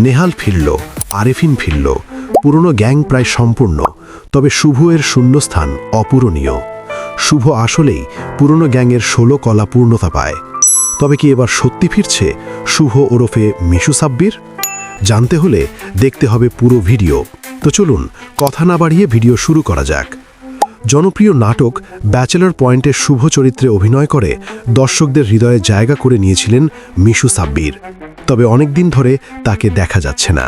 নেহাল ফিরল, আরেফিন ফিরল, পুরনো গ্যাং প্রায় সম্পূর্ণ, তবে শুভ এর শূন্যস্থান অপূরণীয়। শুভ আসলেই পুরনো গ্যাংয়ের 16 কলা পূর্ণতা পায়। তবে কি এবার সত্যি ফিরছে শুভ ওরফে মিশু সাব্বির? জানতে হলে দেখতে হবে পুরো ভিডিও। তো চলুন কথা না বাড়িয়ে ভিডিও শুরু করা যাক। জনপ্রিয় নাটক ব্যাচেলর পয়েন্টের শুভ চরিত্রে অভিনয় করে দর্শকদের হৃদয়ে জায়গা করে নিয়েছিলেন মিশু সাব্বির। তবে অনেক দিন ধরে তাকে দেখা যাচ্ছে না।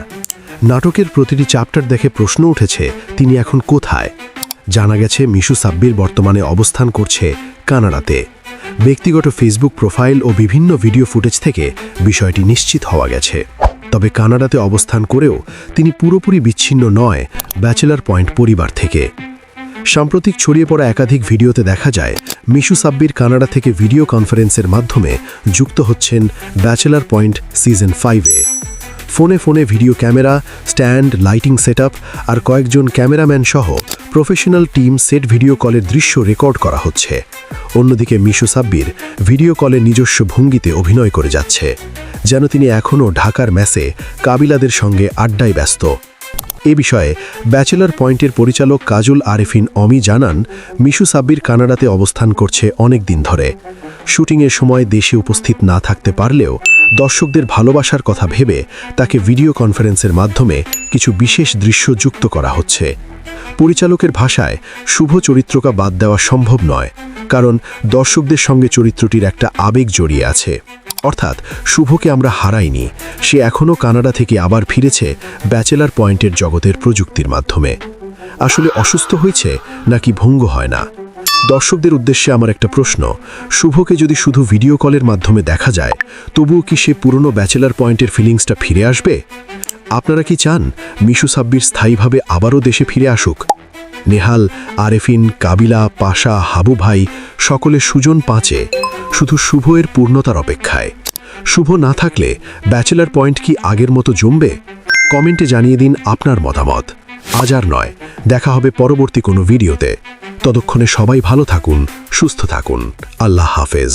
নাটকের প্রতিটি চ্যাপ্টার দেখে প্রশ্ন উঠেছে তিনি এখন কোথায়। জানা গেছে মিশু সাব্বির বর্তমানে অবস্থান করছে কানাডাতে। ব্যক্তিগত ফেসবুক প্রোফাইল ও বিভিন্ন ভিডিও ফুটেজ থেকে বিষয়টি নিশ্চিত হওয়া গেছে। তবে কানাডাতে অবস্থান করেও তিনি পুরোপুরি বিচ্ছিন্ন নয় ব্যাচেলর পয়েন্ট পরিবার থেকে। সাম্প্রতিক ছড়িয়ে পড়া একাধিক ভিডিওতে দেখা যায় মিশু সাব্বির কানাডা থেকে ভিডিও কনফারেন্সের মাধ্যমে যুক্ত হচ্ছেন ব্যাচেলর পয়েন্ট সিজন 5-এ। ফোনে ফোনে video camera, stand, lighting setup আর কয়েকজন ক্যামেরাম্যান সহ প্রফেশনাল টিম সেট ভিডিও কলের দৃশ্য রেকর্ড করা হচ্ছে। অন্যদিকে মিশু সাব্বির ভিডিও কলে নিজস্ব ভঙ্গিতে অভিনয় করে যাচ্ছে, যেন তিনি এখনও ঢাকার ম্যাসে কাবিলাদের সঙ্গে আড্ডায় ব্যস্ত। এ বিষয়ে ব্যাচেলর পয়েন্টের পরিচালক কাজল আরেফিন অমি জানান, মিশু সাব্বির কানাডাতে অবস্থান করছে অনেক দিন ধরে। শুটিংয়ের সময় দেশে উপস্থিত না থাকতে পারলেও দর্শকদের ভালোবাসার কথা ভেবে তাকে ভিডিও কনফারেন্সের মাধ্যমে কিছু বিশেষ দৃশ্য যুক্ত করা হচ্ছে। পরিচালকের ভাষায় শুভ চরিত্রকে বাদ দেওয়া সম্ভব নয়, কারণ দর্শকদের সঙ্গে চরিত্রটির একটা আবেগ জড়িয়ে আছে। অর্থাৎ শুভকে আমরা হারাইনি, সে এখনও কানাডা থেকে আবার ফিরেছে ব্যাচেলর পয়েন্টের জগতের প্রযুক্তির মাধ্যমে। আসলে অসুস্থ হয়েছে নাকি ভঙ্গ হয় না? দর্শকদের উদ্দেশ্যে আমার একটা প্রশ্ন, শুভকে যদি শুধু ভিডিও কলের মাধ্যমে দেখা যায়, তবুও কি সে পুরনো ব্যাচেলর পয়েন্টের ফিলিংসটা ফিরে আসবে? আপনারা কি চান মিশু সাব্বির স্থায়ীভাবে আবারও দেশে ফিরে আসুক? নেহাল, আরেফিন, কাবিলা, পাশা, হাবু ভাই সকলে সুজন 5-এ, শুধু শুভ এর পূর্ণতার অপেক্ষায়। শুভ না থাকলে ব্যাচেলর পয়েন্ট কি আগের মতো জমবে? কমেন্টে জানিয়ে দিন আপনার মতামত। আজ আর নয়, দেখা হবে পরবর্তী কোনো ভিডিওতে। ততক্ষণে সবাই ভালো থাকুন, সুস্থ থাকুন। আল্লাহ হাফেজ।